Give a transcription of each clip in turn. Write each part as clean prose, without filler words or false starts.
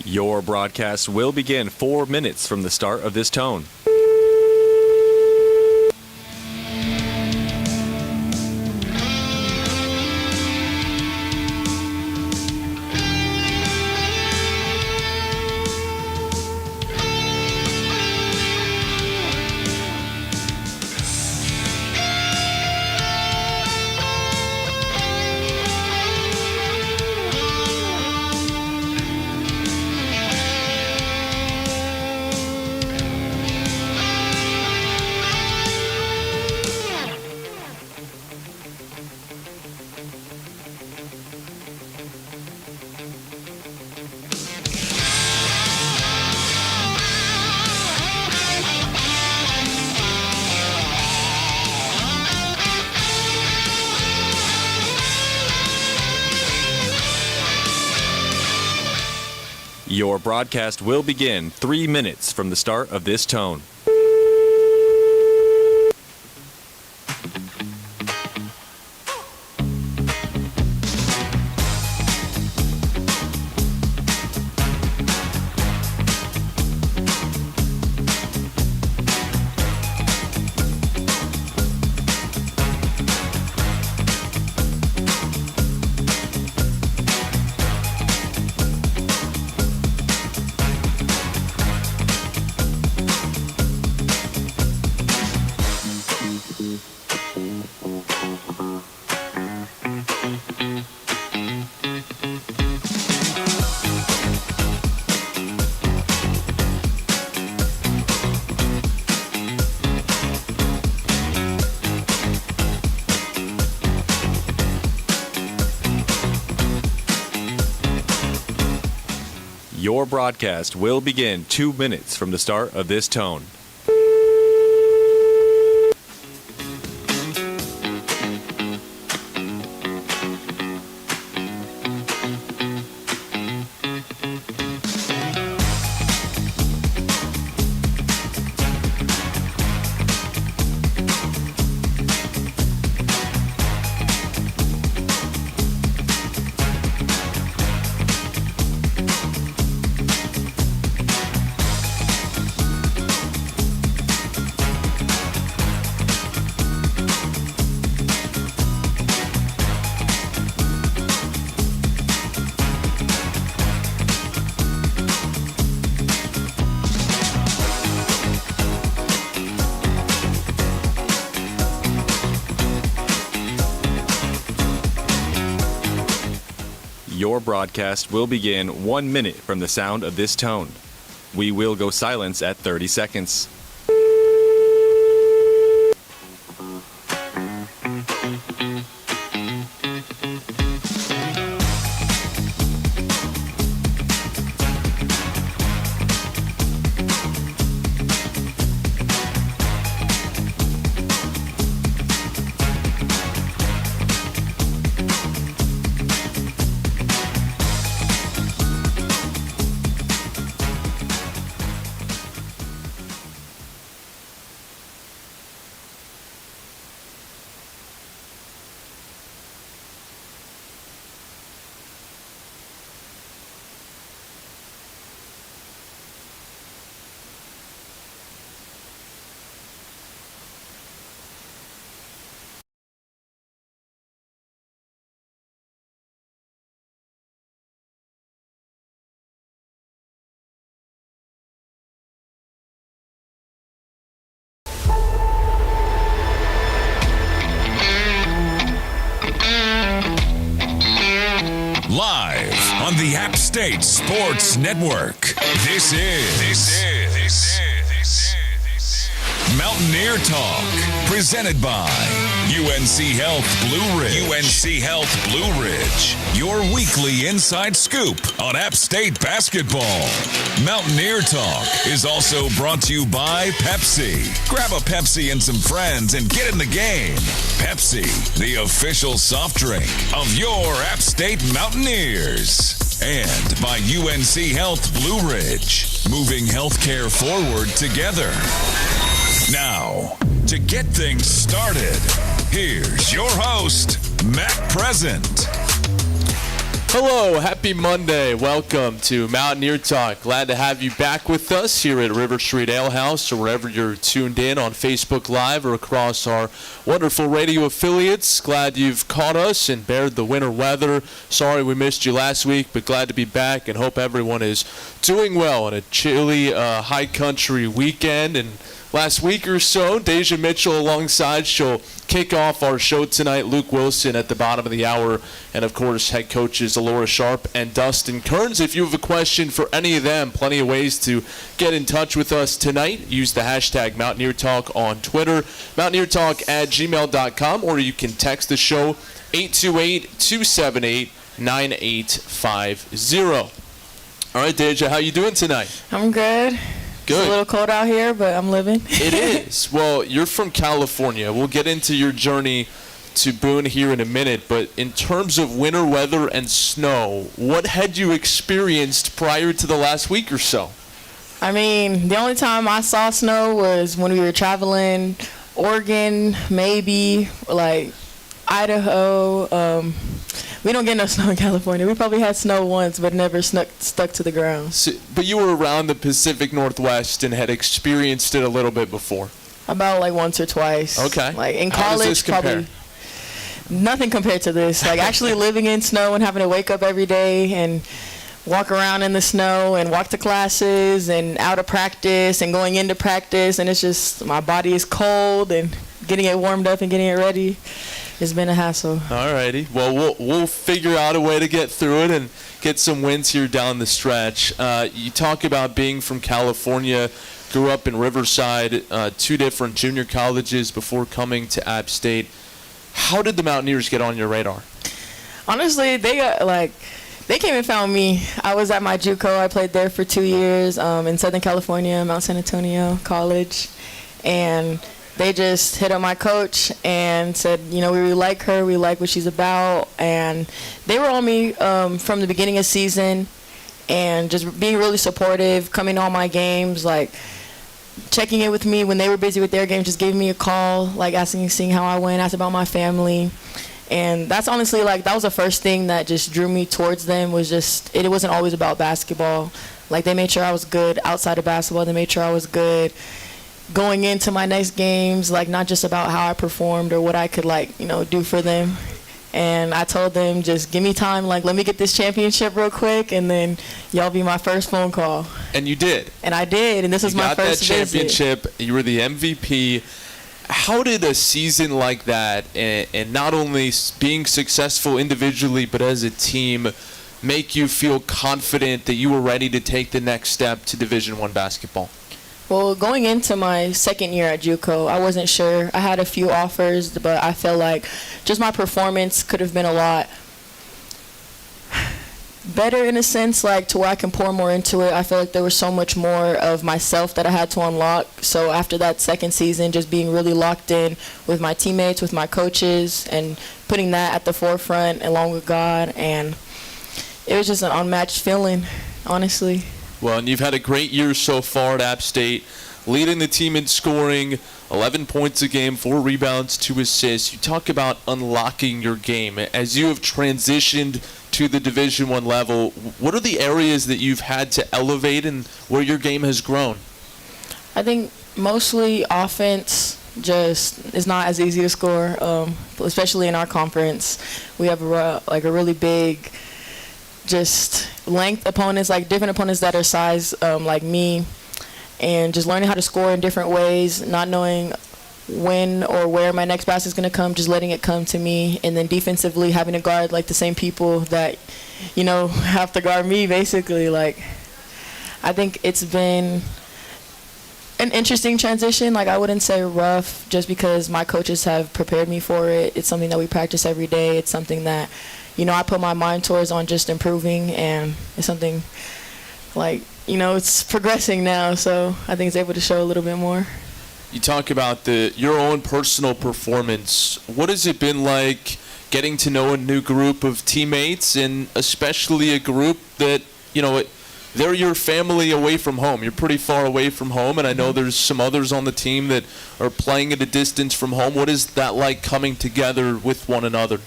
Your broadcast will begin 4 minutes from the start of this tone. Your broadcast will begin 3 minutes from the start of this tone. Your broadcast will begin 2 minutes from the start of this tone. Your broadcast will begin 1 minute from the sound of this tone. We will go silence at 30 seconds. Live on the App State Sports Network. This is Mountaineer Talk, presented by UNC Health Blue Ridge. UNC Health Blue Ridge. Your weekly inside scoop on App State basketball. Mountaineer Talk is also brought to you by Pepsi. Grab a Pepsi and some friends and get in the game. Pepsi, the official soft drink of your App State Mountaineers. And by UNC Health Blue Ridge, moving healthcare forward together. Now, to get things started, here's your host, Matt Present. Hello, happy Monday. Welcome to Mountaineer Talk. Glad to have you back with us here at River Street Ale House or wherever you're tuned in on Facebook Live or across our wonderful radio affiliates. Glad you've caught us and bared the winter weather. Sorry we missed you last week, but glad to be back and hope everyone is doing well on a chilly high country weekend. And last week or so, Daisia Mitchell alongside. She'll kick off our show tonight. Luke Wilson at the bottom of the hour. And, of course, head coaches Alaura Sharp and Dustin Kerns. If you have a question for any of them, plenty of ways to get in touch with us tonight. Use the hashtag Mountaineer Talk on Twitter, mountaineertalk@gmail.com, or you can text the show 828-278-9850. All right, Daisia, how you doing tonight? I'm good. Good. It's a little cold out here, but I'm living. It is. Well, you're from California. We'll get into your journey to Boone here in a minute, but in terms of winter weather and snow, what had you experienced prior to the last week or so? I mean, the only time I saw snow was when we were traveling Oregon, maybe, like Idaho. We don't get no snow in California. We probably had snow once, but never stuck to the ground. So, but you were around the Pacific Northwest and had experienced it a little bit before. About like once or twice. Okay. Like in How does college, this compare? probably nothing compared to this. Like actually living in snow and having to wake up every day and walk around in the snow and walk to classes and out of practice and going into practice, and it's just my body is cold and getting it warmed up and getting it ready. It's been a hassle. All righty. Well, we'll figure out a way to get through it and get some wins here down the stretch. You talk about being from California, grew up in Riverside, two different junior colleges before coming to App State. How did the Mountaineers get on your radar? Honestly, they came and found me. I was at my JUCO. I played there for 2 years in Southern California, Mount San Antonio College, and they just hit up my coach and said, you know, we really like her. We like what she's about. And they were on me from the beginning of season and just being really supportive, coming to all my games, like checking in with me when they were busy with their games, just giving me a call, like seeing how I went, asked about my family. And that's honestly, like, that was the first thing that just drew me towards them, was just, it wasn't always about basketball. Like, they made sure I was good outside of basketball. They made sure I was good going into my next games, like not just about how I performed or what I could, like, you know, do for them. And I told them, just give me time, like, let me get this championship real quick, and then y'all be my first phone call. And you did. And I did, and this was my first visit. You got that championship. You were the MVP. How did a season like that, and not only being successful individually but as a team, make you feel confident that you were ready to take the next step to Division I basketball? Well, going into my second year at JUCO, I wasn't sure. I had a few offers, but I felt like just my performance could have been a lot better in a sense, like to where I can pour more into it. I feel like there was so much more of myself that I had to unlock. So after that second season, just being really locked in with my teammates, with my coaches, and putting that at the forefront along with God, and it was just an unmatched feeling, honestly. Well, and you've had a great year so far at App State, leading the team in scoring, 11 points a game, 4 rebounds, 2 assists. You talk about unlocking your game. As you have transitioned to the Division I level, what are the areas that you've had to elevate and where your game has grown? I think mostly offense just is not as easy to score, especially in our conference. We have a really big just length opponents, like different opponents that are size like me, and just learning how to score in different ways, not knowing when or where my next pass is going to come, just letting it come to me, and then defensively having to guard like the same people that, you know, have to guard me basically. Like, I think it's been an interesting transition. Like, I wouldn't say rough just because my coaches have prepared me for it. It's something that we practice every day. It's something that, I put my mind towards on just improving, and it's something like, it's progressing now, so I think it's able to show a little bit more. You talk about your own personal performance. What has it been like getting to know a new group of teammates, and especially a group that, they're your family away from home. You're pretty far away from home, and I know there's some others on the team that are playing at a distance from home. What is that like coming together with one another?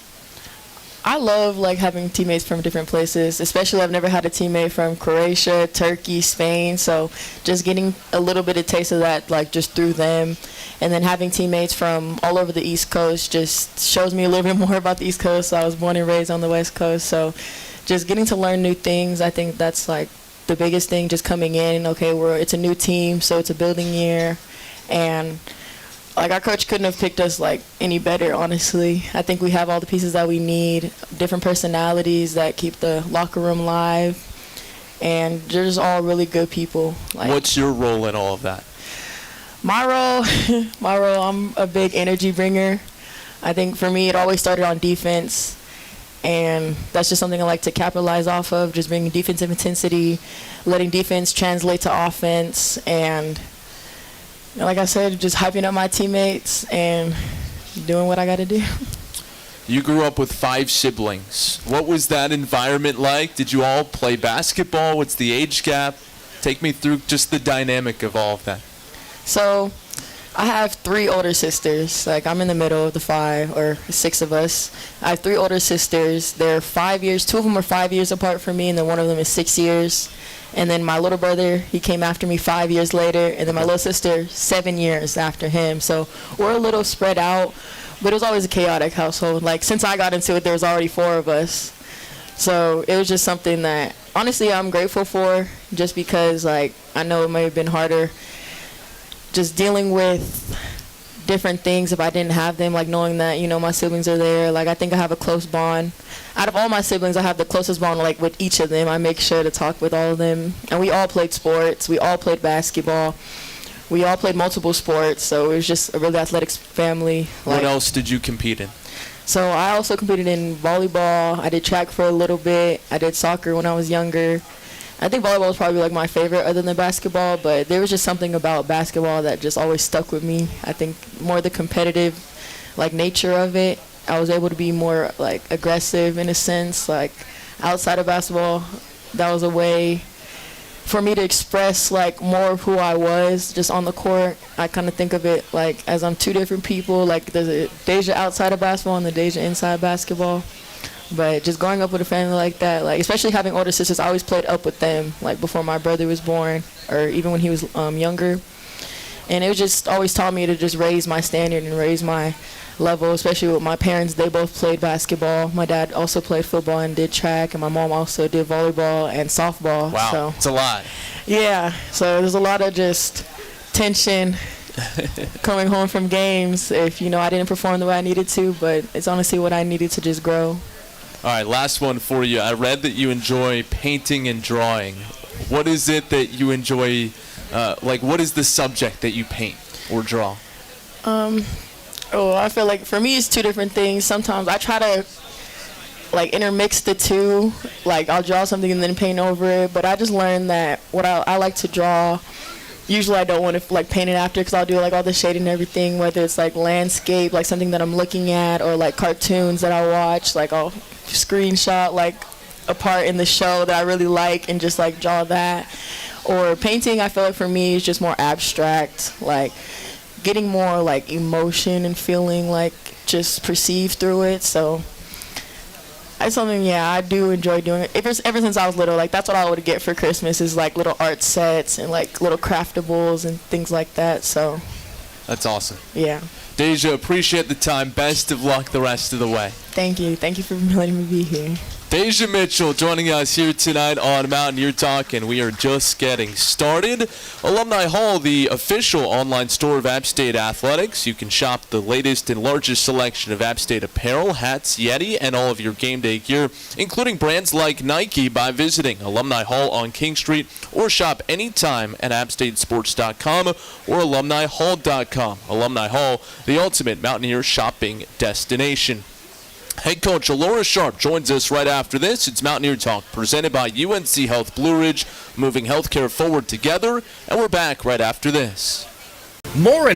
I love having teammates from different places, especially I've never had a teammate from Croatia, Turkey, Spain, so just getting a little bit of taste of that just through them, and then having teammates from all over the East Coast just shows me a little bit more about the East Coast. I was born and raised on the West Coast, so just getting to learn new things, I think that's the biggest thing, just coming in. Okay, it's a new team, so it's a building year, and our coach couldn't have picked us any better, honestly. I think we have all the pieces that we need, different personalities that keep the locker room live, and they're just all really good people. What's your role in all of that? My role, I'm a big energy bringer. I think for me, it always started on defense, and that's just something I like to capitalize off of, just bringing defensive intensity, letting defense translate to offense, and like I said, just hyping up my teammates and doing what I got to do. You grew up with 5 siblings. What was that environment like? Did you all play basketball? What's the age gap? Take me through just the dynamic of all of that. So I have 3 older sisters. I'm in the middle of the 5 or 6 of us. I have 3 older sisters. They're 5 years. 2 of them are 5 years apart from me, and then one of them is 6 years. And then my little brother, he came after me 5 years later, and then my little sister 7 years after him. So we're a little spread out, but it was always a chaotic household. Since I got into it, there was already 4 of us. So it was just something that, honestly, I'm grateful for, just because, I know it may have been harder just dealing with different things if I didn't have them, knowing that, my siblings are there. I think I have a close bond. Out of all my siblings, I have the closest bond, with each of them. I make sure to talk with all of them. And we all played sports. We all played basketball. We all played multiple sports, so it was just a really athletic family. What else did you compete in? So I also competed in volleyball. I did track for a little bit. I did soccer when I was younger. I think volleyball was probably my favorite other than basketball, but there was just something about basketball that just always stuck with me. I think more the competitive nature of it. I was able to be more aggressive in a sense. Outside of basketball, that was a way for me to express more of who I was just on the court. I kind of think of it as I'm 2 different people. There's a Daisia outside of basketball and the Daisia inside basketball. But just growing up with a family like that, especially having older sisters, I always played up with them, before my brother was born, or even when he was younger. And it was just always taught me to just raise my standard and raise my level, especially with my parents. They both played basketball. My dad also played football and did track, and my mom also did volleyball and softball. Wow, so, it's a lot. Yeah, so there's a lot of just tension coming home from games if, I didn't perform the way I needed to, but it's honestly what I needed to just grow. All right, last one for you. I read that you enjoy painting and drawing. What is it that you enjoy, what is the subject that you paint or draw? I feel for me it's 2 different things. Sometimes I try to intermix the 2. I'll draw something and then paint over it, but I just learned that what I like to draw, usually I don't want to paint it after, because I'll do all the shading and everything, whether it's landscape, something that I'm looking at, or cartoons that I watch. I'll screenshot a part in the show that I really like and just draw that. Or painting, I feel for me is just more abstract, getting more emotion and feeling just perceived through it. So it's something, I do enjoy doing it. Ever since I was little, that's what I would get for Christmas is little art sets and little craftables and things like that. So that's awesome. Yeah. Daisia, appreciate the time. Best of luck the rest of the way. Thank you. Thank you for letting me be here. Daisia Mitchell joining us here tonight on Mountaineer Talk, and we are just getting started. Alumni Hall, the official online store of App State Athletics. You can shop the latest and largest selection of App State apparel, hats, Yeti, and all of your game day gear, including brands like Nike, by visiting Alumni Hall on King Street, or shop anytime at appstatesports.com or alumnihall.com. Alumni Hall, the ultimate Mountaineer shopping destination. Head coach Alaura Sharp joins us right after this. It's Mountaineer Talk, presented by UNC Health Blue Ridge, moving healthcare forward together, and we're back right after this. More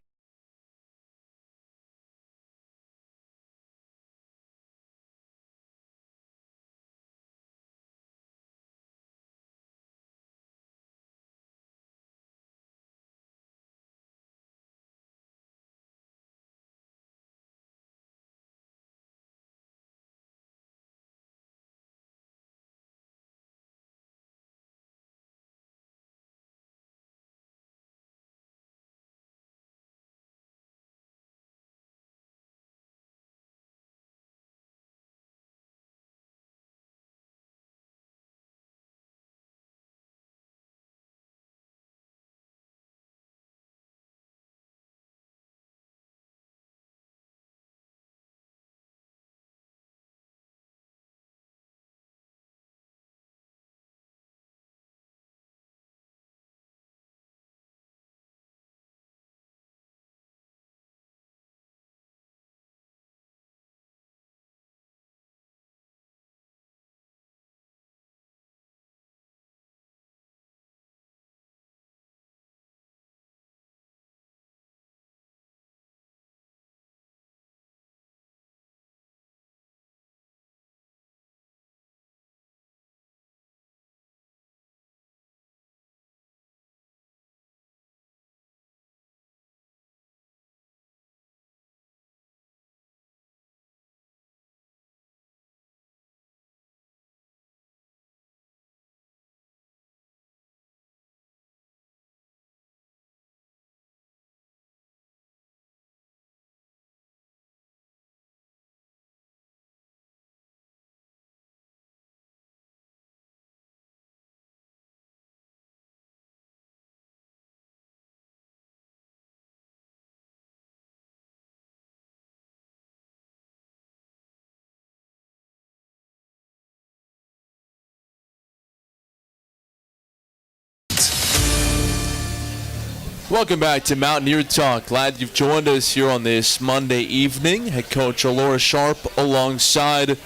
Welcome back to Mountaineer Talk. Glad you've joined us here on this Monday evening. Head coach Alaura Sharp alongside.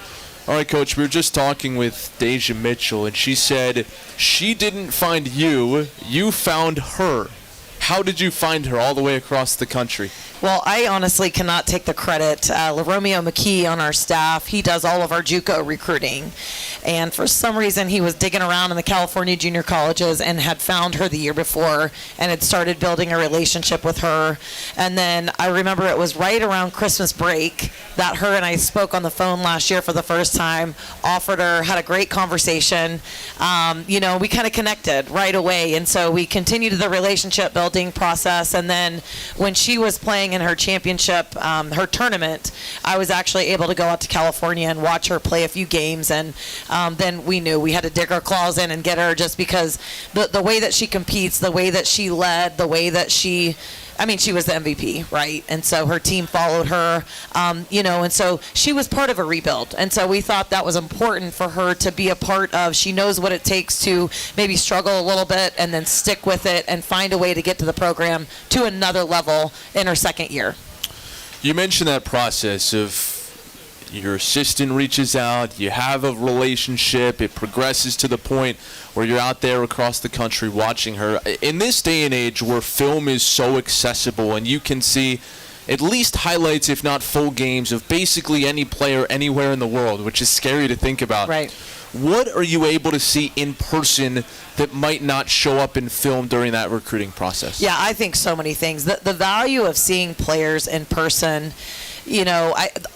All right, Coach, we were just talking with Daisia Mitchell, and she said she didn't find you, you found her. How did you find her all the way across the country? Well, I honestly cannot take the credit. LaRomeo McKee on our staff, he does all of our JUCO recruiting. And for some reason, he was digging around in the California junior colleges and had found her the year before and had started building a relationship with her. And then I remember it was right around Christmas break that her and I spoke on the phone last year for the first time, offered her, had a great conversation. We kind of connected right away. And so we continued the relationship building process. And then when she was playing in her championship, her tournament, I was actually able to go out to California and watch her play a few games, and then we knew we had to dig our claws in and get her, just because the way that she competes, the way that she led, the way that she was the MVP, right? And so her team followed her, and so she was part of a rebuild. And so we thought that was important for her to be a part of. She knows what it takes to maybe struggle a little bit and then stick with it and find a way to get to the program to another level in her second year. You mentioned that process of your assistant reaches out, you have a relationship, it progresses to the point where you're out there across the country watching her. In this day and age where film is so accessible and you can see at least highlights, if not full games, of basically any player anywhere in the world, which is scary to think about. Right. What are you able to see in person that might not show up in film during that recruiting process? Yeah, I think so many things. The value of seeing players in person,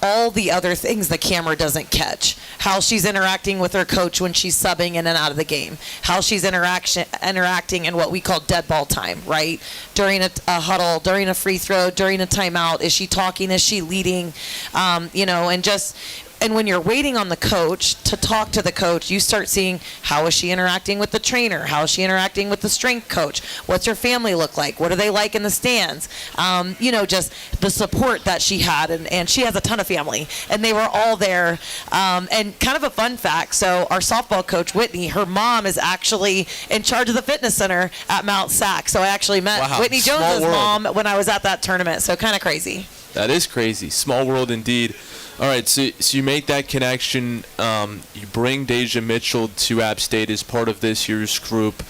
all the other things the camera doesn't catch. How she's interacting with her coach when she's subbing in and out of the game. How she's interacting in what we call dead ball time, right? During a huddle, during a free throw, during a timeout. Is she talking? Is she leading? And just And when you're waiting on the coach to talk to the coach, you start seeing, how is she interacting with the trainer? How is she interacting with the strength coach? What's her family look like? What are they like in the stands? Just the support that she had. And she has a ton of family. And they were all there. And kind of a fun fact, so our softball coach, Whitney, her mom is actually in charge of the fitness center at Mount Sac. So I actually met Whitney Jones's mom when I was at that tournament. So kind of crazy. That is crazy. Small world indeed. All right, so you make that connection. You bring Daisia Mitchell to App State as part of this year's group.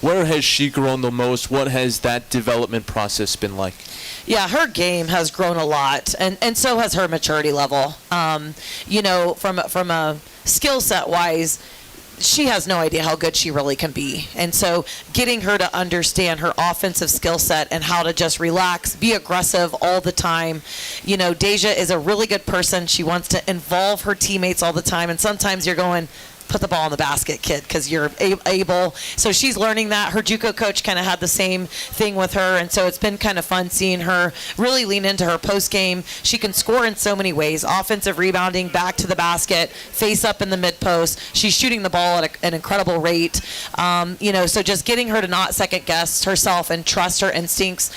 Where has she grown the most? What has that development process been like? Yeah, her game has grown a lot, and so has her maturity level. From a skill set wise, she has no idea how good she really can be. And so getting her to understand her offensive skill set and how to just relax, be aggressive all the time. Daisia is a really good person. She wants to involve her teammates all the time. And sometimes you're going, put the ball in the basket, kid, because you're able. So she's learning that. Her JUCO coach kind of had the same thing with her, and so it's been kind of fun seeing her really lean into her post game. She can score in so many ways: offensive rebounding, back to the basket, face up in the mid post. She's shooting the ball at an incredible rate. So just getting her to not second guess herself and trust her instincts.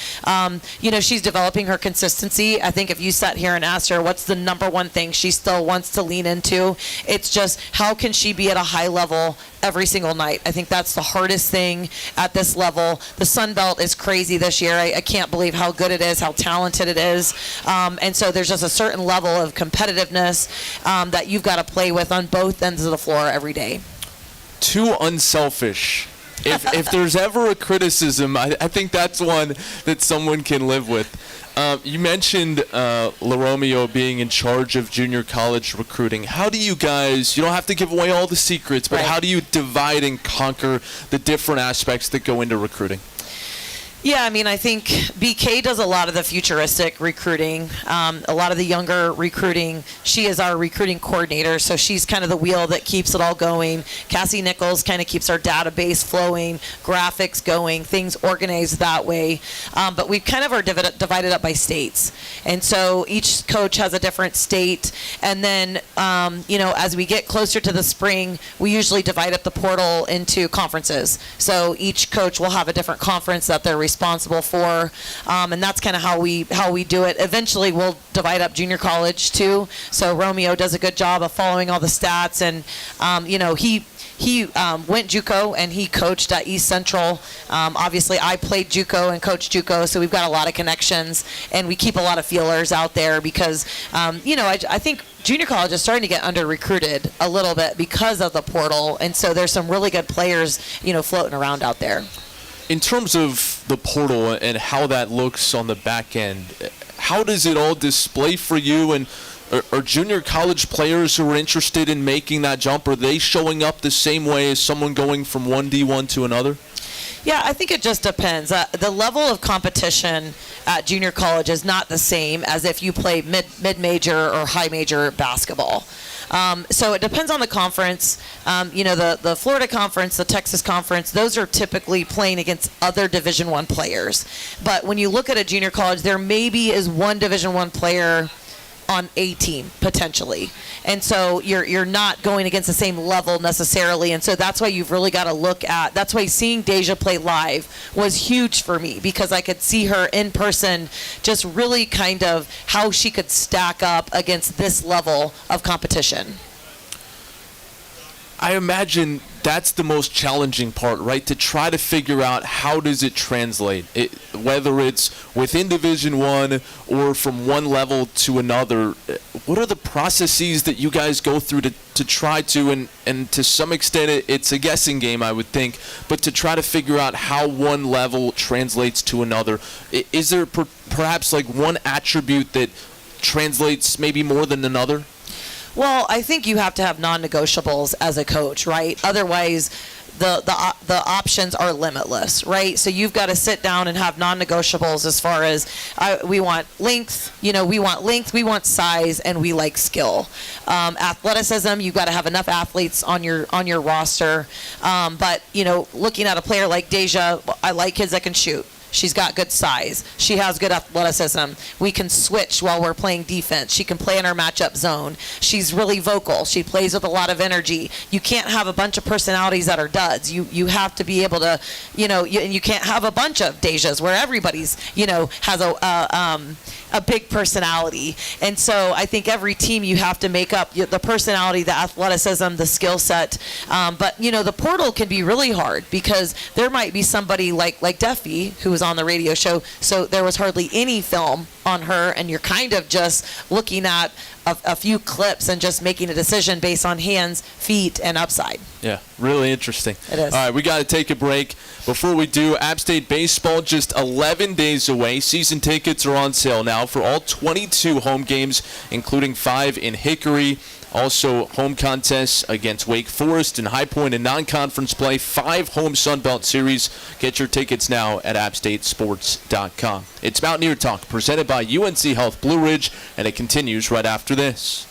She's developing her consistency. I think if you sat here and asked her what's the number one thing she still wants to lean into, it's just how can she be at a high level every single night. I think that's the hardest thing at this level. The Sun Belt is crazy this year. I can't believe how good it is, how talented it is. And so there's just a certain level of competitiveness that you've got to play with on both ends of the floor every day. Too unselfish. If there's ever a criticism, I think that's one that someone can live with. You mentioned LaRomeo being in charge of junior college recruiting. How do you guys, you don't have to give away all the secrets, but how do you divide and conquer the different aspects that go into recruiting? Yeah, I think BK does a lot of the futuristic recruiting, a lot of the younger recruiting. She is our recruiting coordinator, so she's kind of the wheel that keeps it all going. Cassie Nichols kind of keeps our database flowing, graphics going, things organized that way. But we kind of are divided up by states. And so each coach has a different state. And then, as we get closer to the spring, we usually divide up the portal into conferences. So each coach will have a different conference that they're responsible for, and that's kind of how we do it. Eventually, we'll divide up junior college too. So Romeo does a good job of following all the stats, and he went JUCO and he coached at East Central. Obviously, I played JUCO and coached JUCO, so we've got a lot of connections, and we keep a lot of feelers out there because, I think junior college is starting to get under-recruited a little bit because of the portal, and so there's some really good players, floating around out there. In terms of the portal and how that looks on the back end, how does it all display for you? And are junior college players who are interested in making that jump, are they showing up the same way as someone going from one D1 to another? Yeah, I think it just depends. The level of competition at junior college is not the same as if you play mid-major or high-major basketball. So it depends on the conference. The Florida conference, the Texas conference, those are typically playing against other Division I players. But when you look at a junior college, there maybe is one Division I player on a team potentially, and so you're not going against the same level necessarily, and so that's why you've really got to look at. That's why seeing Daisia play live was huge for me, because I could see her in person, just really kind of how she could stack up against this level of competition. I imagine that's the most challenging part, right? To try to figure out how does it translate, whether it's within Division I or from one level to another. What are the processes that you guys go through to try to, and to some extent it's a guessing game, I would think, but to try to figure out how one level translates to another? Is there perhaps like one attribute that translates maybe more than another? Well, I think you have to have non-negotiables as a coach, right? Otherwise, the options are limitless, right? So you've got to sit down and have non-negotiables as far as we want length, we want size, and we like skill. Athleticism, you've got to have enough athletes on your roster. But looking at a player like Daisia, I like kids that can shoot. She's got good size. She has good athleticism. We can switch while we're playing defense. She can play in our matchup zone. She's really vocal. She plays with a lot of energy. You can't have a bunch of personalities that are duds. You have to be able to, and you can't have a bunch of Daisias where everybody's, has a big personality. And so I think every team you have to make up the personality, the athleticism, the skill set. But the portal can be really hard because there might be somebody like Duffy who was on the radio show, so there was hardly any film on her, and you're kind of just looking at a few clips and just making a decision based on hands, feet, and upside. Yeah, really interesting. It is. All right, we got to take a break. Before we do, App State baseball just 11 days away. Season tickets are on sale now for all 22 home games, including 5 in Hickory. Also, home contests against Wake Forest and High Point in non-conference play. 5 home Sun Belt series. Get your tickets now at appstatesports.com. It's Mountaineer Talk, presented by UNC Health Blue Ridge, and it continues right after this.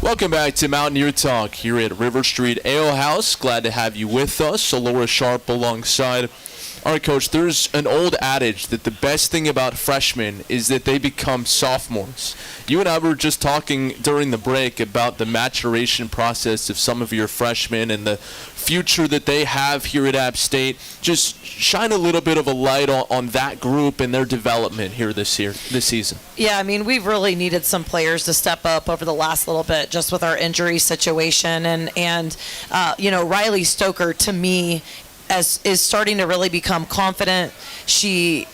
Welcome back to Mountaineer Talk here at River Street Ale House. Glad to have you with us. Alaura Sharp alongside. All right, Coach, there's an old adage that the best thing about freshmen is that they become sophomores. You and I were just talking during the break about the maturation process of some of your freshmen and the future that they have here at App State. Just shine a little bit of a light on that group and their development here this season. Yeah, I mean, we've really needed some players to step up over the last little bit just with our injury situation. And Riley Stoker, to me, is starting to really become confident. She's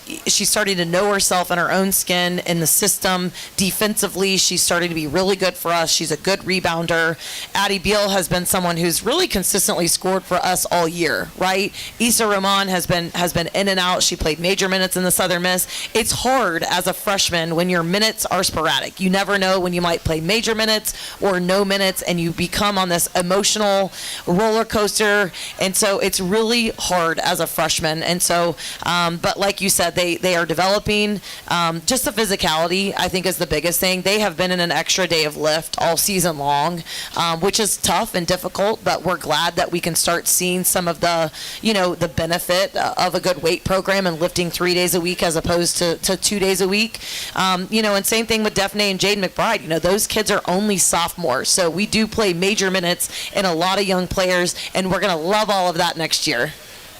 starting to know herself in her own skin in the system. Defensively, she's starting to be really good for us. She's a good rebounder. Addie Beal has been someone who's really consistently scored for us all year, right? Issa Roman has been in and out. She played major minutes in the Southern Miss. It's hard as a freshman when your minutes are sporadic. You never know when you might play major minutes or no minutes, and you become on this emotional roller coaster. And so it's really hard as a freshman. And so, but like you said, they are developing. Just the physicality, I think, is the biggest thing. They have been in an extra day of lift all season long, which is tough and difficult, but we're glad that we can start seeing some of the, the benefit of a good weight program and lifting 3 days a week as opposed to 2 days a week. And same thing with Daphne and Jaden McBride. Those kids are only sophomores, so we do play major minutes in a lot of young players, and we're going to love all of that next year.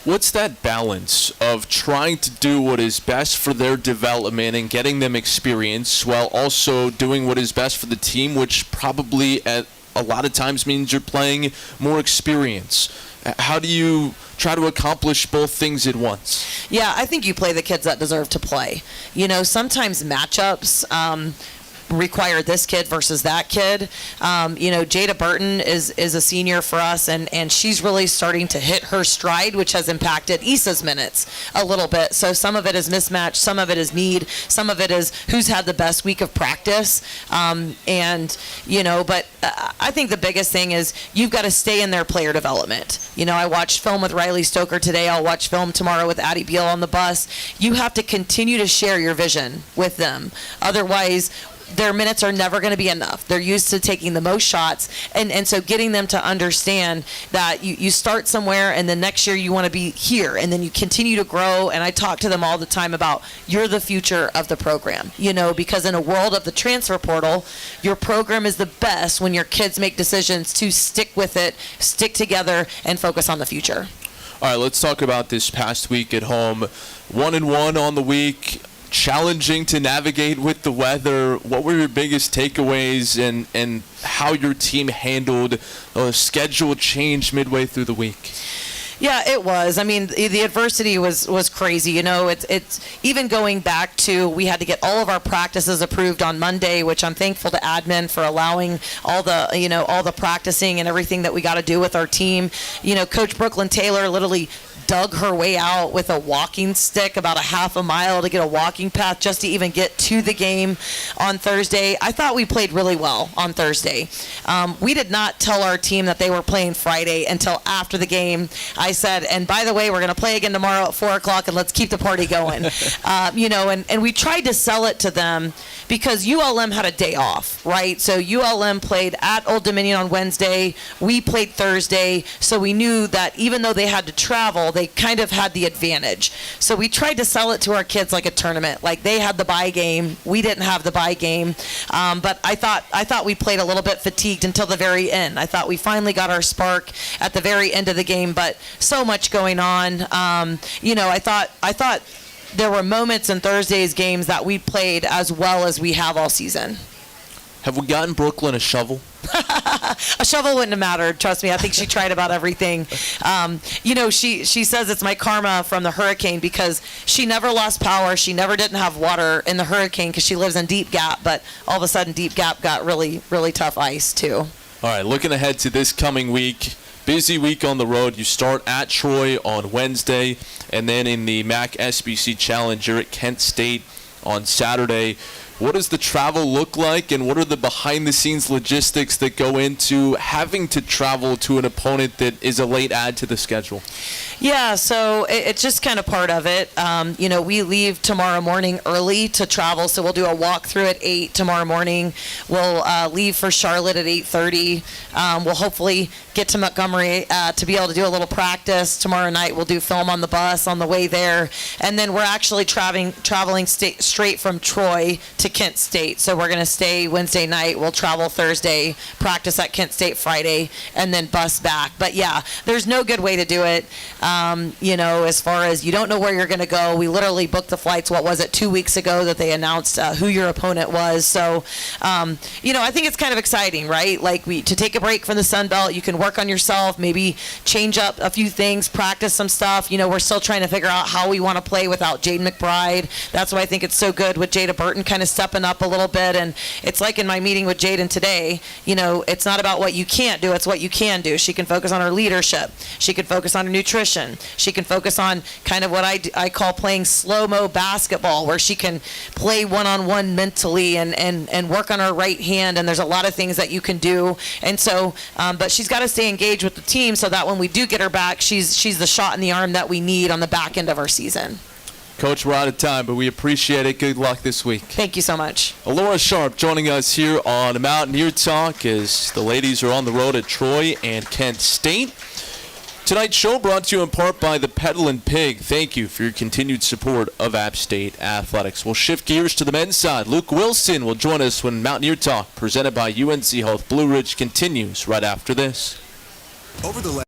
What's that balance of trying to do what is best for their development and getting them experience while also doing what is best for the team, which probably at a lot of times means you're playing more experience? How do you try to accomplish both things at once? Yeah, I think you play the kids that deserve to play. Sometimes matchups require this kid versus that kid. Jada Burton is a senior for us, and she's really starting to hit her stride, which has impacted Issa's minutes a little bit. So some of it is mismatch, some of it is need, some of it is who's had the best week of practice. But I think the biggest thing is you've got to stay in their player development. I watched film with Riley Stoker today. I'll watch film tomorrow with Addie Beal on the bus. You have to continue to share your vision with them. Otherwise, their minutes are never going to be enough. They're used to taking the most shots. And so getting them to understand that you start somewhere and then next year you want to be here and then you continue to grow. And I talk to them all the time about you're the future of the program, because in a world of the transfer portal, your program is the best when your kids make decisions to stick with it, stick together, and focus on the future. All right, let's talk about this past week at home. 1-1 on the week. Challenging to navigate with the weather. What were your biggest takeaways and how your team handled a schedule change midway through the week? Yeah, it was. I mean, the adversity was crazy. It's even going back to we had to get all of our practices approved on Monday, which I'm thankful to admin for allowing all the practicing and everything that we got to do with our team. Coach Brooklyn Taylor literally dug her way out with a walking stick about a half a mile to get a walking path just to even get to the game on Thursday. I thought we played really well on Thursday. We did not tell our team that they were playing Friday until after the game. I said, and by the way, we're going to play again tomorrow at 4 o'clock and let's keep the party going. And we tried to sell it to them because ULM had a day off, right? So ULM played at Old Dominion on Wednesday. We played Thursday. So we knew that even though they had to travel, they kind of had the advantage. So we tried to sell it to our kids like a tournament. Like they had the bye game. We didn't have the bye game. But I thought we played a little bit fatigued until the very end. I thought we finally got our spark at the very end of the game, but so much going on. I thought there were moments in Thursday's games that we played as well as we have all season. Have we gotten Brooklyn a shovel? A shovel wouldn't have mattered. Trust me. I think she tried about everything. She says it's my karma from the hurricane because she never lost power. She never didn't have water in the hurricane because she lives in Deep Gap. But all of a sudden, Deep Gap got really, really tough ice too. All right, looking ahead to this coming week. Busy week on the road. You start at Troy on Wednesday, and then in the MAC SBC Challenge, you're at Kent State on Saturday. What does the travel look like, and what are the behind-the-scenes logistics that go into having to travel to an opponent that is a late add to the schedule? Yeah, so it's just kind of part of it. We leave tomorrow morning early to travel, so we'll do a walkthrough at 8 tomorrow morning. We'll leave for Charlotte at 8:30. We'll hopefully get to Montgomery to be able to do a little practice. Tomorrow night we'll do film on the bus on the way there. And then we're actually traveling straight from Troy to Kent State. So we're going to stay Wednesday night. We'll travel Thursday, practice at Kent State Friday, and then bus back. But yeah, there's no good way to do it. As far as you don't know where you're going to go. We literally booked the flights, 2 weeks ago that they announced who your opponent was. So, I think it's kind of exciting, right? Like to take a break from the Sun Belt, you can work on yourself, maybe change up a few things, practice some stuff. We're still trying to figure out how we want to play without Jaden McBride. That's why I think it's so good with Jada Burton kind of stepping up a little bit. And it's like in my meeting with Jaden today, it's not about what you can't do, it's what you can do. She can focus on her leadership. She can focus on her nutrition. She can focus on kind of what I call playing slow-mo basketball, where she can play one-on-one mentally and work on her right hand. And there's a lot of things that you can do. And so, but she's got to stay engaged with the team so that when we do get her back, she's the shot in the arm that we need on the back end of our season. Coach, we're out of time, but we appreciate it. Good luck this week. Thank you so much. Alaura Sharp joining us here on Mountaineer Talk as the ladies are on the road at Troy and Kent State. Tonight's show brought to you in part by the Peddlin' Pig. Thank you for your continued support of App State Athletics. We'll shift gears to the men's side. Luke Wilson will join us when Mountaineer Talk, presented by UNC Health Blue Ridge, continues right after this. Over the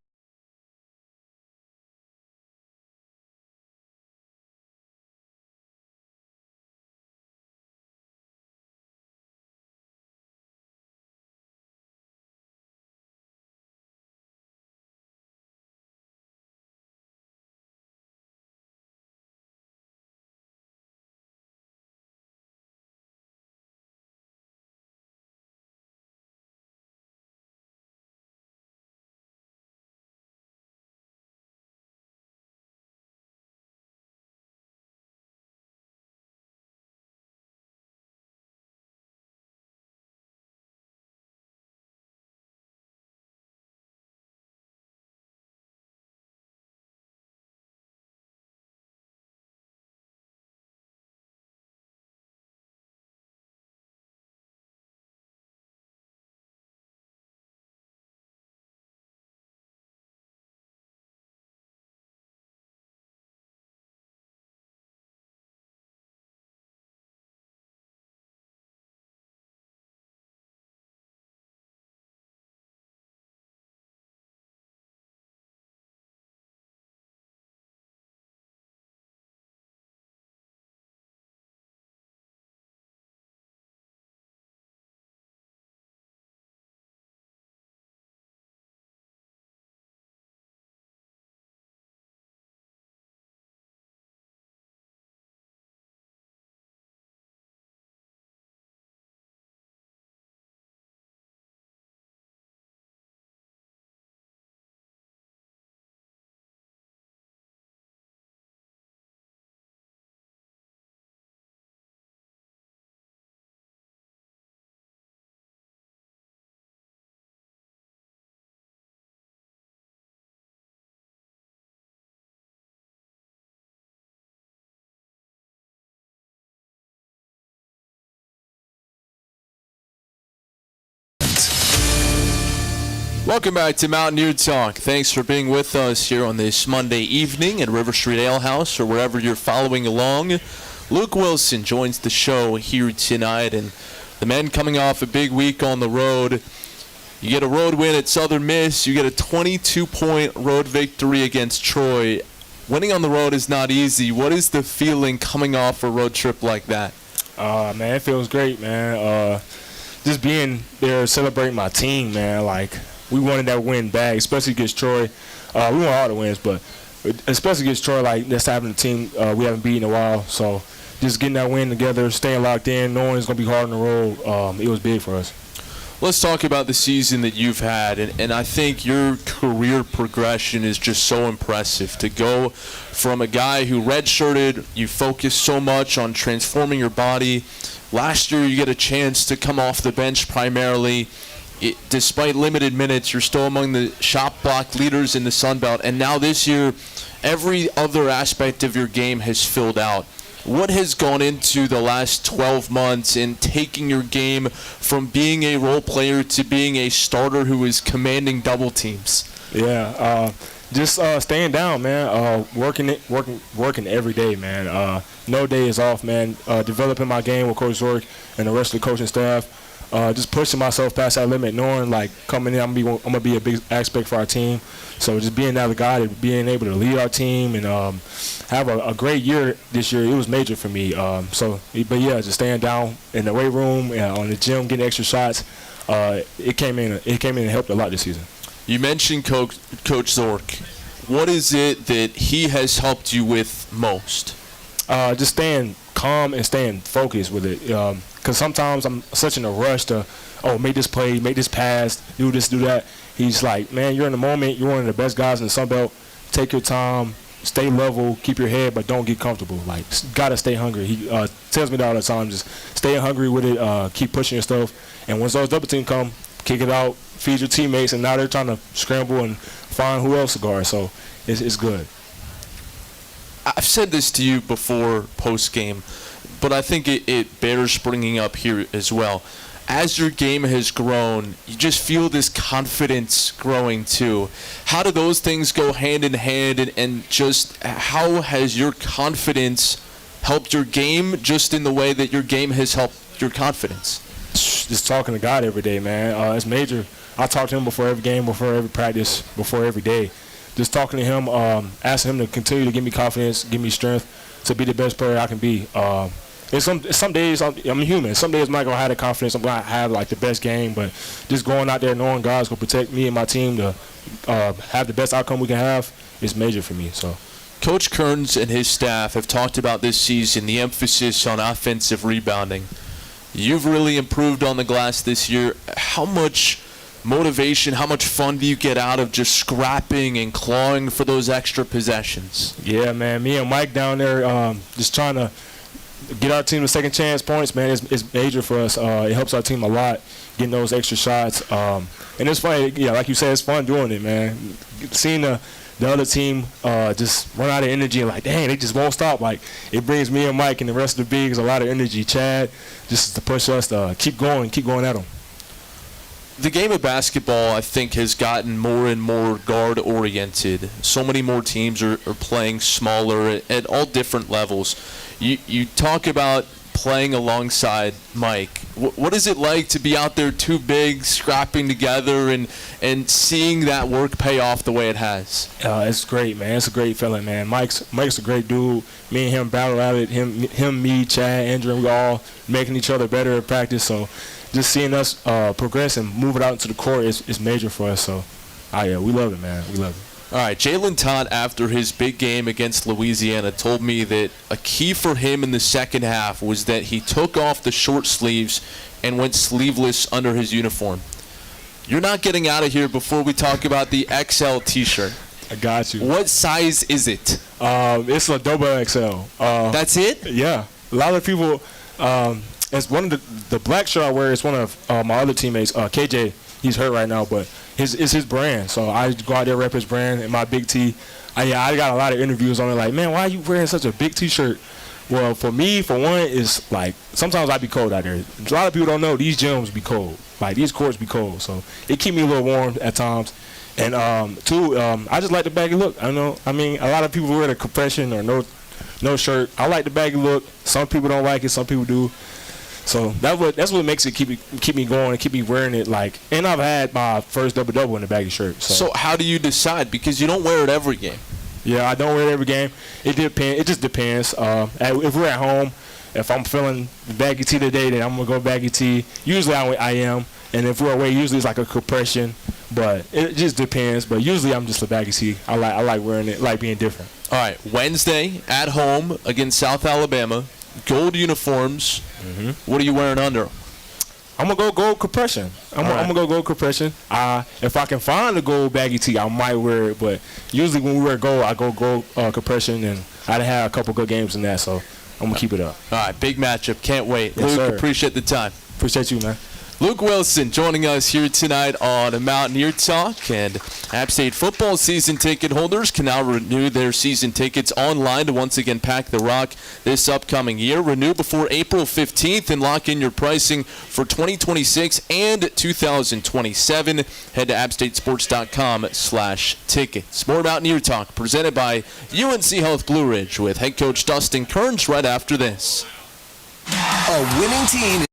Welcome back to Mountaineer Talk. Thanks for being with us here on this Monday evening at River Street Ale House or wherever you're following along. Luke Wilson joins the show here tonight, and the men coming off a big week on the road. You get a road win at Southern Miss. You get a 22-point road victory against Troy. Winning on the road is not easy. What is the feeling coming off a road trip like that? Man, it feels great, man. Just being there celebrating my team, man. Like, we wanted that win back, especially against Troy. We want all the wins, but especially against Troy, like, that's having a team we haven't beaten in a while. So just getting that win together, staying locked in, knowing it's going to be hard on the road, it was big for us. Let's talk about the season that you've had, and I think your career progression is just so impressive. To go from a guy who redshirted, you focused so much on transforming your body. Last year, you get a chance to come off the bench primarily. Despite limited minutes, you're still among the shot block leaders in the Sun Belt, and now this year, every other aspect of your game has filled out. What has gone into the last 12 months in taking your game from being a role player to being a starter who is commanding double teams? Yeah, just staying down, man. Working every day, man. No day is off, man. Developing my game with Coach Zork and the rest of the coaching staff. Just pushing myself past that limit, knowing like coming in, I'm gonna be a big aspect for our team. So just being that guy, being able to lead our team and have a great year this year, it was major for me. But yeah, just staying down in the weight room, on the gym, getting extra shots. It came in and helped a lot this season. You mentioned Coach Zork. What is it that he has helped you with most? Just staying calm and staying focused with it. Because sometimes I'm such in a rush to, make this play, make this pass, do this, do that. He's like, man, you're in the moment. You're one of the best guys in the Sun Belt. Take your time, stay level, keep your head, but don't get comfortable. Like, gotta stay hungry. He tells me that all the time. Just stay hungry with it. Keep pushing yourself. And once those double teams come, kick it out, feed your teammates, and now they're trying to scramble and find who else to guard. So it's good. I've said this to you before post-game, but I think it bears bringing up here as well. As your game has grown, you just feel this confidence growing too. How do those things go hand in hand, and just how has your confidence helped your game just in the way that your game has helped your confidence? Just talking to God every day, man. It's major. I talk to him before every game, before every practice, before every day. Just talking to him, asking him to continue to give me confidence, give me strength to be the best player I can be. And some days I'm human. Some days I'm not gonna have the confidence. I'm gonna have like the best game, but just going out there knowing God's gonna protect me and my team to have the best outcome we can have is major for me. So, Coach Kerns and his staff have talked about this season the emphasis on offensive rebounding. You've really improved on the glass this year. How much motivation, how much fun do you get out of just scrapping and clawing for those extra possessions? Yeah, man. Me and Mike down there just trying to get our team to second chance points, man. It's major for us. It helps our team a lot, getting those extra shots. And it's funny, yeah, like you said, it's fun doing it, man. Seeing the other team just run out of energy and like, dang, they just won't stop. Like, it brings me and Mike and the rest of the bigs a lot of energy. Chad, just to push us to keep going at them. The game of basketball, I think, has gotten more and more guard-oriented. So many more teams are playing smaller at all different levels. You talk about playing alongside Mike. What is it like to be out there too big, scrapping together, and seeing that work pay off the way it has? It's great, man. It's a great feeling, man. Mike's a great dude. Me and him battle at it. Him, me, Chad, Andrew, we all making each other better at practice. So just seeing us progress and move it out into the court is major for us. So, yeah, we love it, man. We love it. All right, Jalen Todd, after his big game against Louisiana, told me that a key for him in the second half was that he took off the short sleeves and went sleeveless under his uniform. You're not getting out of here before we talk about the XL T-shirt. I got you. What size is it? It's a double XL. That's it? Yeah. A lot of people, it's one of the black shirt I wear is one of my other teammates, KJ. He's hurt right now, but it's his brand. So I go out there, rep his brand, and my big T. I got a lot of interviews on it like, man, why are you wearing such a big T-shirt? Well, for me, for one, it's like sometimes I be cold out there. A lot of people don't know these gyms be cold. Like these courts be cold, so it keep me a little warm at times. And two, I just like the baggy look. I mean, a lot of people wear the compression or no shirt. I like the baggy look. Some people don't like it. Some people do. So that's what makes it keep me going and keep me wearing it. Like, and I've had my first double in the baggy shirt. So how do you decide? Because you don't wear it every game. Yeah, I don't wear it every game. It depends. It just depends. If we're at home, if I'm feeling baggy tee today, then I'm gonna go baggy tee. Usually I am. And if we're away, usually it's like a compression. But it just depends. But usually I'm just a baggy tee. I like wearing it, like being different. All right, Wednesday at home against South Alabama, gold uniforms. Mm-hmm. What are you wearing under? I'm gonna go gold compression. I'm gonna go gold compression. If I can find a gold baggy tee, I might wear it. But usually when we wear gold, I go gold compression, and I done had a couple good games in that, so I'm gonna keep it up. All right, big matchup. Can't wait. Yes, Luke, sir. appreciate the time. Appreciate you, man. Luke Wilson joining us here tonight on Mountaineer Talk. And App State football season ticket holders can now renew their season tickets online to once again pack the rock this upcoming year. Renew before April 15th and lock in your pricing for 2026 and 2027. Head to appstatesports.com/tickets. More Mountaineer Talk presented by UNC Health Blue Ridge with head coach Dustin Kerns right after this. A winning team.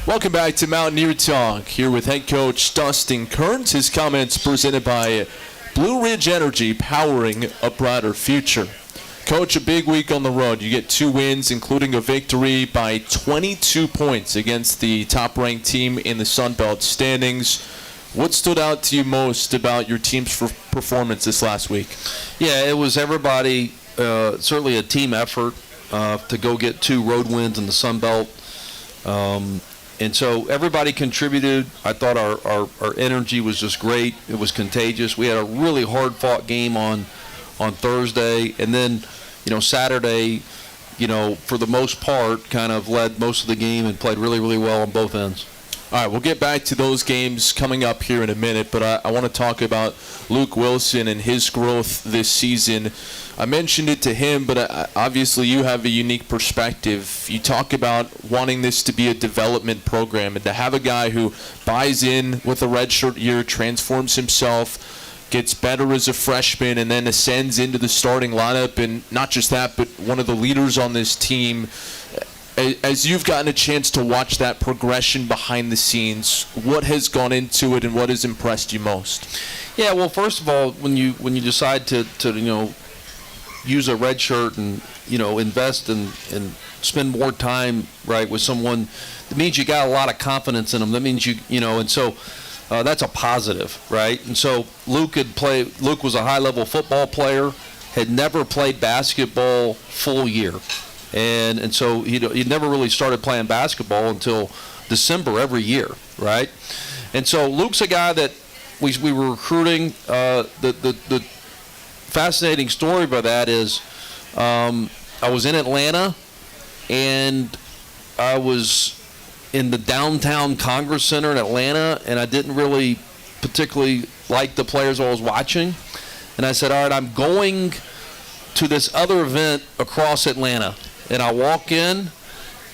Welcome back to Mountaineer Talk, here with head coach Dustin Kerns. His comments presented by Blue Ridge Energy, powering a brighter future. Coach, a big week on the road. You get 2 wins, including a victory by 22 points against the top-ranked team in the Sun Belt standings. What stood out to you most about your team's performance this last week? Yeah, it was everybody, certainly a team effort to go get 2 road wins in the Sun Belt. And so everybody contributed. I thought our energy was just great. It was contagious. We had a really hard-fought game on Thursday. And then, Saturday, for the most part, kind of led most of the game and played really, really well on both ends. All right, we'll get back to those games coming up here in a minute, but I want to talk about Luke Wilson and his growth this season. I mentioned it to him, but obviously you have a unique perspective. You talk about wanting this to be a development program and to have a guy who buys in with a redshirt year, transforms himself, gets better as a freshman, and then ascends into the starting lineup. And not just that, but one of the leaders on this team. As you've gotten a chance to watch that progression behind the scenes, what has gone into it and what has impressed you most? Yeah, well, first of all, when you decide to use a red shirt and invest and spend more time right with someone, it means you got a lot of confidence in them. That means and so that's a positive, right? And so Luke was a high-level football player, had never played basketball full year. And so he never really started playing basketball until December every year, right? And so Luke's a guy that we were recruiting. The fascinating story about that is I was in Atlanta, and I was in the downtown Congress Center in Atlanta, and I didn't really particularly like the players I was watching. And I said, all right, I'm going to this other event across Atlanta. And I walk in,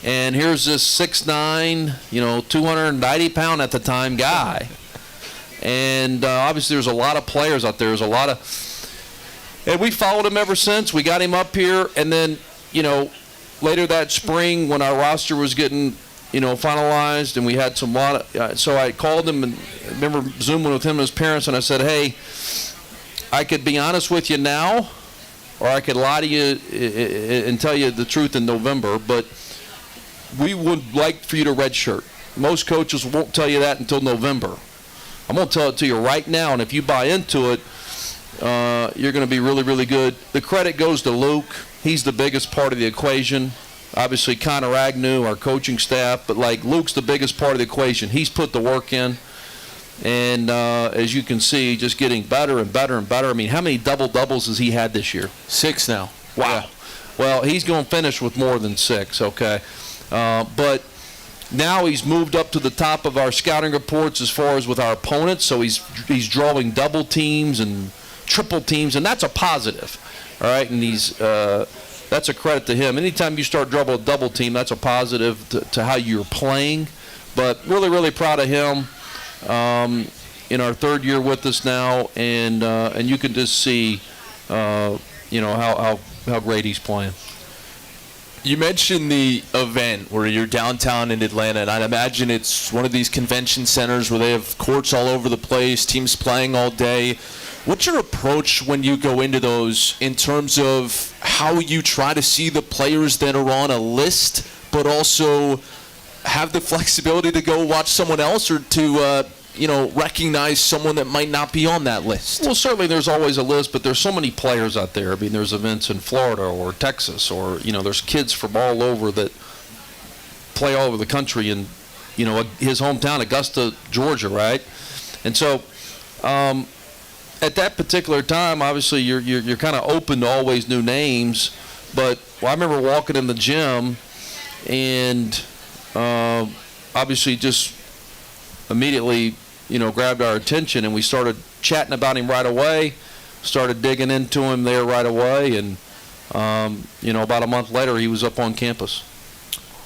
and here's this 6'9", 290-pound at the time guy. And obviously there's a lot of players out there. There's a lot of – and we followed him ever since. We got him up here. And then, later that spring when our roster was getting, finalized, and we had some lot of so I called him and I remember Zooming with him and his parents, and I said, hey, I could be honest with you now, or I could lie to you and tell you the truth in November, but we would like for you to redshirt. Most coaches won't tell you that until November. I'm going to tell it to you right now, and if you buy into it, you're going to be really, really good. The credit goes to Luke. He's the biggest part of the equation. Obviously, Connor Agnew, our coaching staff, but Luke's the biggest part of the equation. He's put the work in. And as you can see, just getting better and better and better. I mean, how many double-doubles has he had this year? 6 now. Wow. Yeah. Well, he's going to finish with more than 6, okay? But now he's moved up to the top of our scouting reports as far as with our opponents, so he's drawing double teams and triple teams, and that's a positive, all right? And that's a credit to him. Anytime you start drawing a double team, that's a positive to how you're playing. But really, really proud of him. In our third year with us now, and you can just see, how great he's playing. You mentioned the event where you're downtown in Atlanta, and I'd imagine it's one of these convention centers where they have courts all over the place, teams playing all day. What's your approach when you go into those in terms of how you try to see the players that are on a list, but also have the flexibility to go watch someone else or to recognize someone that might not be on that list? Well, certainly there's always a list, but there's so many players out there. I mean, there's events in Florida or Texas, or there's kids from all over that play all over the country, and his hometown, Augusta, Georgia, right? And so at that particular time, obviously you're kind of open to always new names. But I remember walking in the gym, and obviously just immediately grabbed our attention, and we started chatting about him right away, started digging into him there right away, and about a month later he was up on campus.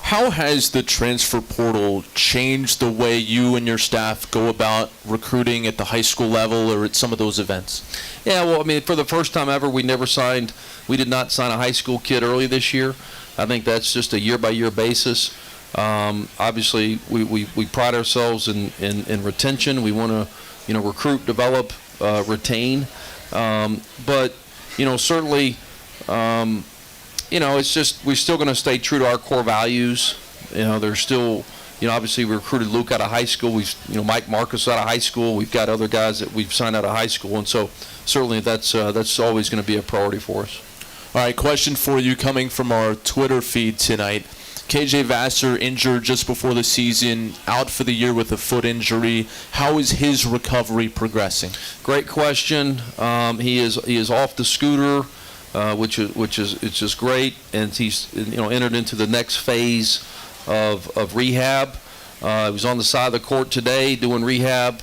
How has the transfer portal changed the way you and your staff go about recruiting at the high school level or at some of those events? Yeah, well, I mean, for the first time ever, we did not sign a high school kid early this year. I think that's just a year-by-year basis. Obviously, we pride ourselves in retention. We want to, recruit, develop, retain. But, certainly, it's just we're still going to stay true to our core values. There's still, obviously we recruited Luke out of high school. We've, Mike Marcus out of high school. We've got other guys that we've signed out of high school, and so certainly that's always going to be a priority for us. All right, question for you coming from our Twitter feed tonight. KJ Vassar injured just before the season, out for the year with a foot injury. How is his recovery progressing? Great question. He is off the scooter, which is it's just great, and he's entered into the next phase of rehab. He was on the side of the court today doing rehab.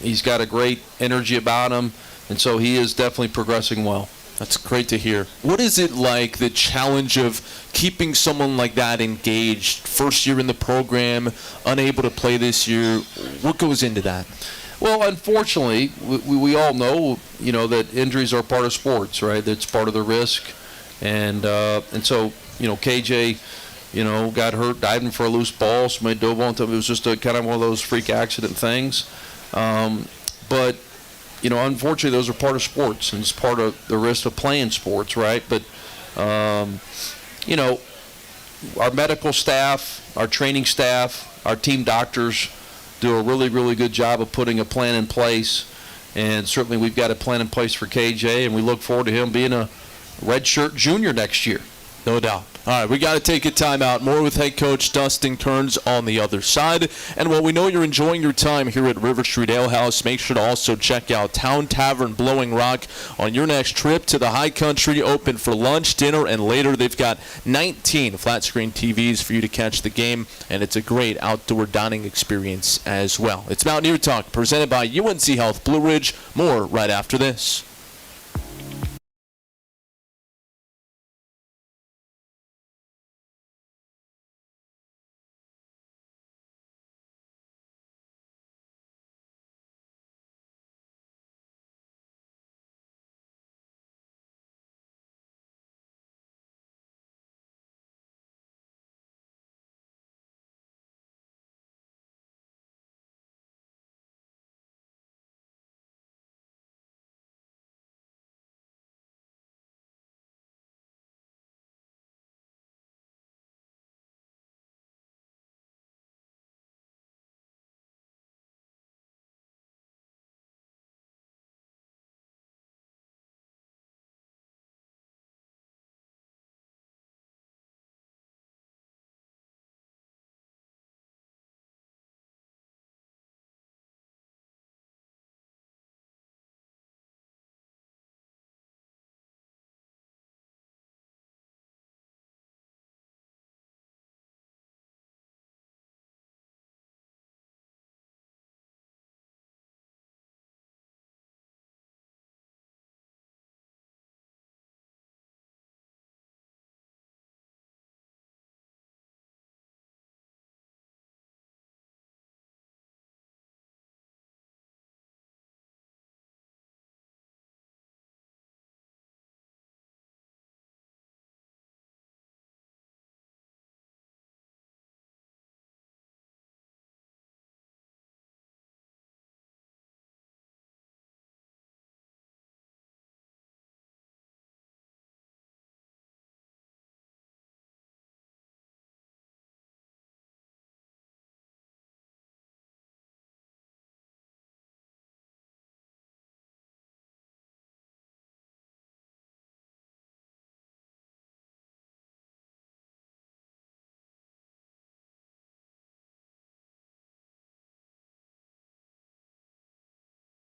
He's got a great energy about him, and so he is definitely progressing well. That's great to hear. What is it like, the challenge of keeping someone like that engaged? First year in the program, unable to play this year. What goes into that? Well, unfortunately, we all know, that injuries are part of sports, right? That's part of the risk. And so, KJ, got hurt diving for a loose ball. Somebody dove on him. It was just kind of one of those freak accident things. But, unfortunately, those are part of sports, and it's part of the risk of playing sports, right? But, our medical staff, our training staff, our team doctors do a really, really good job of putting a plan in place. And certainly we've got a plan in place for KJ, and we look forward to him being a redshirt junior next year. No doubt. All right, we got to take a timeout. More with head coach Dustin Kerns on the other side. And while we know you're enjoying your time here at River Street Ale House, make sure to also check out Town Tavern Blowing Rock on your next trip to the high country, open for lunch, dinner, and later. They've got 19 flat-screen TVs for you to catch the game, and it's a great outdoor dining experience as well. It's Mountaineer Talk, presented by UNC Health Blue Ridge. More right after this.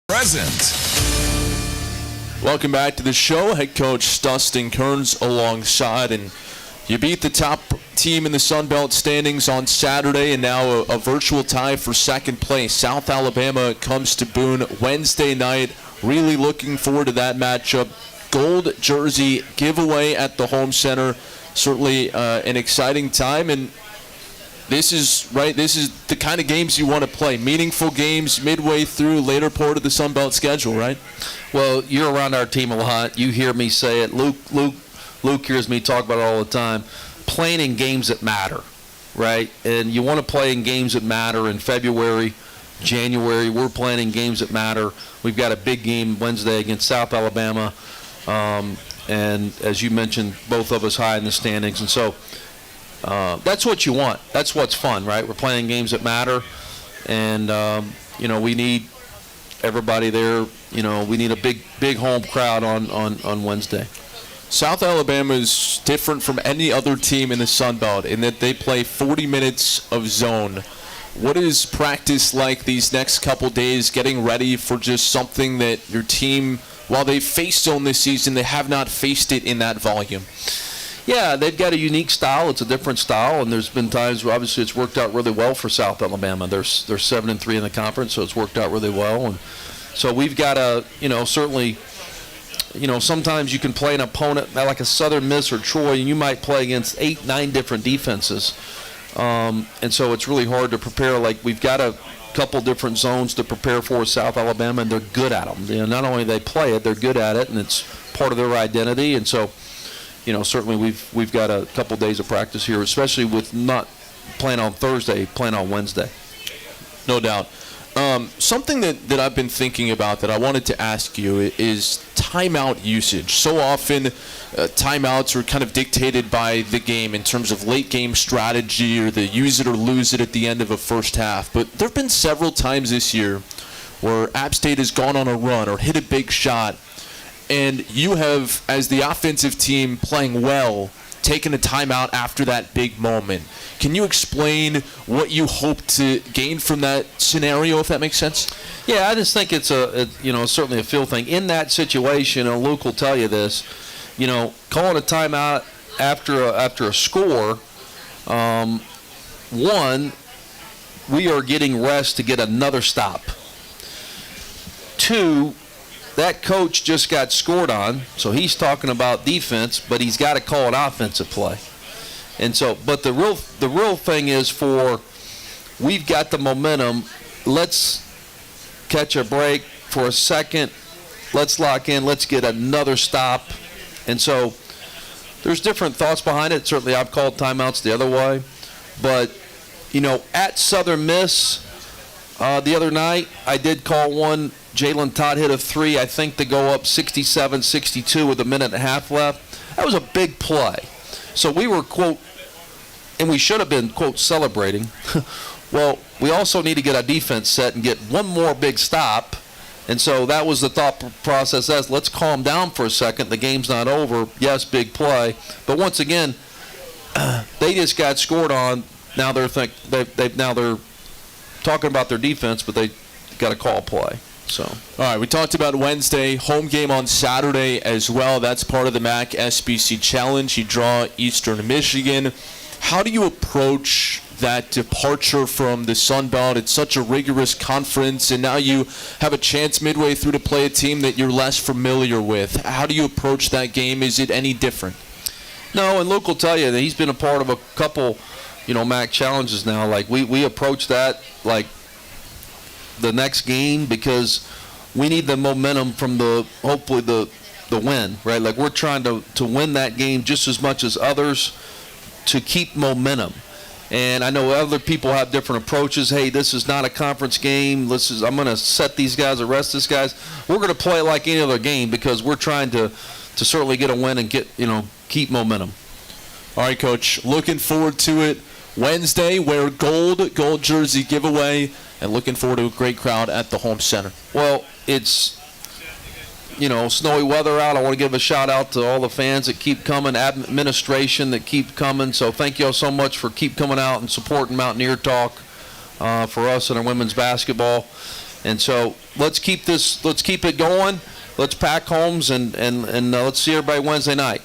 Present. Welcome back to the show. Head coach Dustin Kerns alongside, and you beat the top team in the Sun Belt standings on Saturday, and now a virtual tie for second place. South Alabama comes to Boone Wednesday night. Really looking forward to that matchup. Gold jersey giveaway at the home center. Certainly an exciting time, and this is the kind of games you want to play. Meaningful games midway through, later part of the Sun Belt schedule, right? Well, you're around our team a lot. You hear me say it. Luke hears me talk about it all the time. Playing in games that matter, right? And you want to play in games that matter in February, January. We're playing in games that matter. We've got a big game Wednesday against South Alabama. And as you mentioned, both of us high in the standings. And so that's what you want. That's what's fun, right? We're playing games that matter. And, we need everybody there. We need a big home crowd on Wednesday. South Alabama is different from any other team in the Sun Belt in that they play 40 minutes of zone. What is practice like these next couple days, getting ready for just something that your team, while they've faced zone this season, they have not faced it in that volume? Yeah, they've got a unique style. It's a different style, and there's been times where obviously it's worked out really well for South Alabama. They're 7-3 in the conference, so it's worked out really well. And so we've got to, certainly, sometimes you can play an opponent like a Southern Miss or Troy, and you might play against 8-9 different defenses. And so it's really hard to prepare. Like, we've got a couple different zones to prepare for South Alabama, and they're good at them. Not only they play it, they're good at it, and it's part of their identity. And so, certainly we've got a couple days of practice here, especially with not playing on Thursday, playing on Wednesday. No doubt. Something that I've been thinking about that I wanted to ask you is timeout usage. So often, timeouts are kind of dictated by the game in terms of late game strategy or the use it or lose it at the end of a first half. But there have been several times this year where App State has gone on a run or hit a big shot, and you have, as the offensive team playing well, taken a timeout after that big moment. Can you explain what you hope to gain from that scenario, if that makes sense? Yeah, I just think it's certainly a feel thing. In that situation, and Luke will tell you this, calling a timeout after a score, one, we are getting rest to get another stop. Two, that coach just got scored on, so he's talking about defense, but he's got to call an offensive play. And so, but the real thing is we've got the momentum. Let's catch a break for a second. Let's lock in. Let's get another stop. And so there's different thoughts behind it. Certainly I've called timeouts the other way. But, at Southern Miss the other night, I did call one. Jalen Todd hit a three, I think, to go up 67-62 with a minute and a half left. That was a big play. So we were, quote, and we should have been, quote, celebrating. Well, we also need to get our defense set and get one more big stop. And so that was the thought process. Let's calm down for a second. The game's not over. Yes, big play. But once again, they just got scored on. Now they're talking about their defense, but they got to call play. So. All right, we talked about Wednesday, home game on Saturday as well. That's part of the MAC SBC Challenge. You draw Eastern Michigan. How do you approach that departure from the Sun Belt? It's such a rigorous conference, and now you have a chance midway through to play a team that you're less familiar with. How do you approach that game? Is it any different? No, and Luke will tell you that he's been a part of a couple, MAC challenges now. Like, we approach that like the next game because we need the momentum from hopefully the win, right? Like, we're trying to win that game just as much as others to keep momentum. And I know other people have different approaches. Hey, this is not a conference game. I'm going to set these guys, arrest these guys. We're going to play it like any other game because we're trying to certainly get a win and keep momentum. All right, Coach. Looking forward to it. Wednesday, wear gold jersey giveaway, and looking forward to a great crowd at the home center. Well, it's snowy weather out. I want to give a shout out to all the fans that keep coming, administration that keep coming. So thank you all so much for keep coming out and supporting Mountaineer Talk for us and our women's basketball. And so let's keep it going. Let's pack homes and let's see everybody Wednesday night.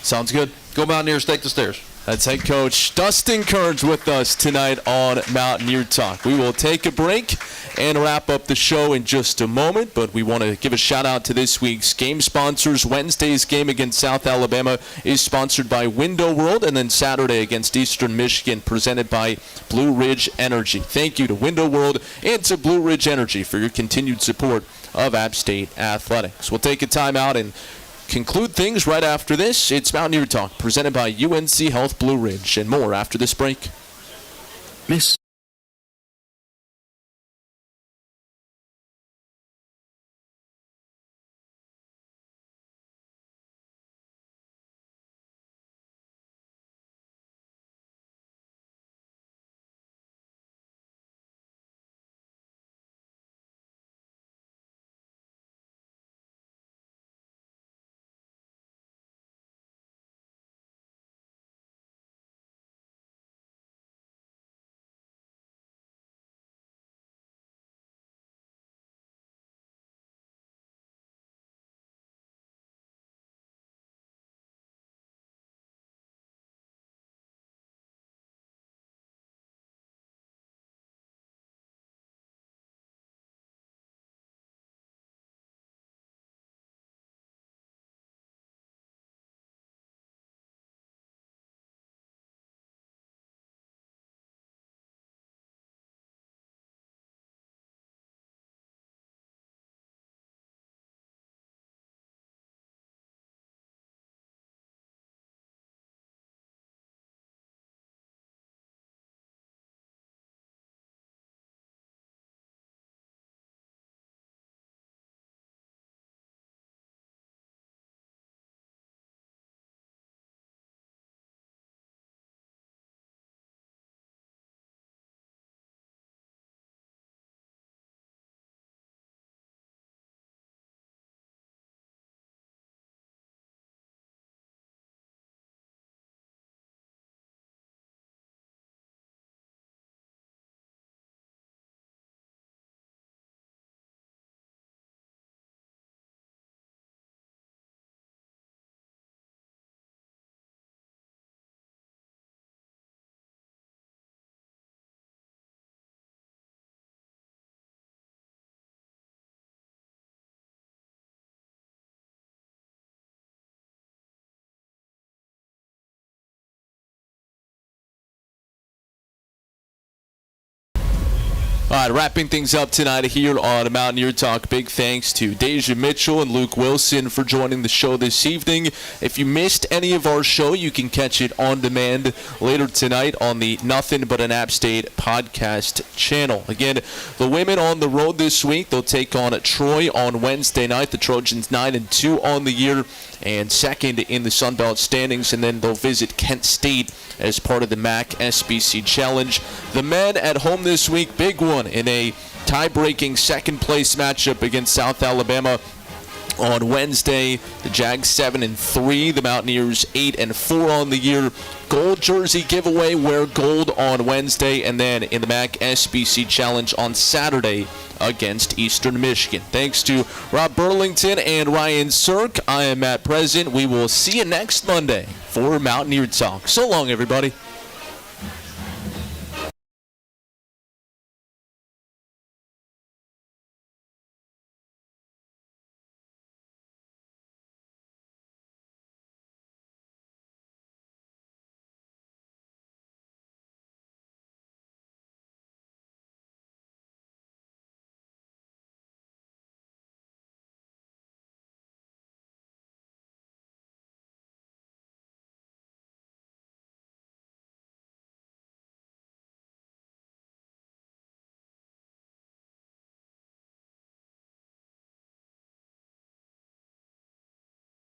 Sounds good. Go Mountaineers, take the stairs. That's head coach Dustin Kerns with us tonight on Mountaineer Talk. We will take a break and wrap up the show in just a moment, but we want to give a shout out to this week's game sponsors. Wednesday's game against South Alabama is sponsored by Window World, and then Saturday against Eastern Michigan presented by Blue Ridge Energy. Thank you to Window World and to Blue Ridge Energy for your continued support of App State Athletics. We'll take a timeout and conclude things right after this. It's Mountaineer Talk presented by UNC Health Blue Ridge, and more after this break. Miss All right, wrapping things up tonight here on Mountaineer Talk. Big thanks to Daisia Mitchell and Luke Wilson for joining the show this evening. If you missed any of our show, you can catch it on demand later tonight on the Nothing But an App State podcast channel. Again, the women on the road this week, they'll take on Troy on Wednesday night. The Trojans 9-2 on the year and second in the Sun Belt standings, and then they'll visit Kent State as part of the MAC SBC Challenge. The men at home this week, big one in a tie-breaking second-place matchup against South Alabama on Wednesday. The Jags 7-3, the Mountaineers 8-4 on the year. Gold jersey giveaway, wear gold on Wednesday, and then in the MAC SBC Challenge on Saturday against Eastern Michigan. Thanks to Rob Burlington and Ryan Sirk. I am Matt Present. We will see you next Monday for Mountaineer Talk. So long, everybody.